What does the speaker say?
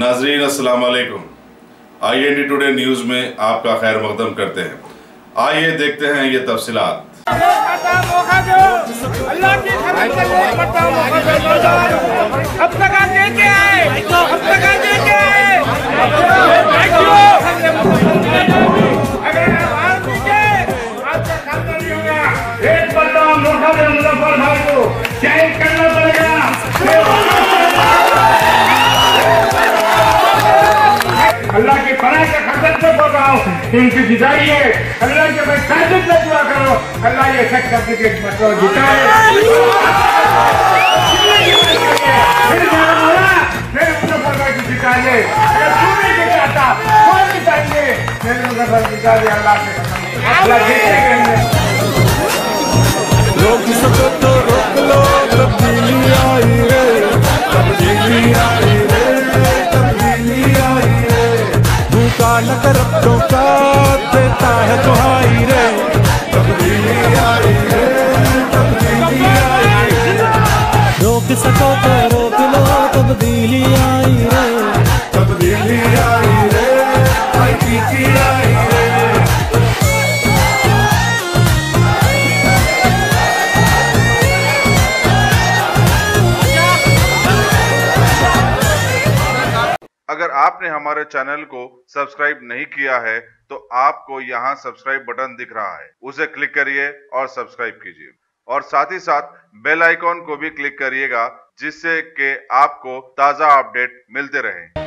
नाजरीन अस्सलाम वालेकुम। आइए टुडे न्यूज़ में आपका खैर मकदम करते हैं। आइए देखते हैं ये तफसीलात। मोहम्मद मुजफ्फर भाई को चैलेंज करना पड़ेगा। अल्लाह की पनाह के खतर से बोल रहा हूँ, इनकी जिताइए। अल्लाह के भाई साजिद से दुआ करो, अल्लाह ये शख्स अपनी के मतलब जिताए। मेरे मुजफ्फर भाई को जिताइए। अगर तू नहीं जिताता कौन जिताएंगे? मेरे मुजफ्फर जिताइए अल्लाह से कसम। अल्लाह जीतेंगे। रोक सको तो रोक लो, तब्दीली आई रे, तब्दीली आई रे, तब्दीली आई रे। भूखा न कर अपनों का देता है दुहाई रे, तब्दीली आई रे, तब्दीली आई रे। रोक सको तो रोक लो, तब्दीली आई रे, तब्दीली आई रे, आई रे। अगर आपने हमारे चैनल को सब्सक्राइब नहीं किया है तो आपको यहाँ सब्सक्राइब बटन दिख रहा है, उसे क्लिक करिए और सब्सक्राइब कीजिए और साथ ही साथ बेल आइकॉन को भी क्लिक करिएगा, जिससे कि आपको ताज़ा अपडेट मिलते रहें।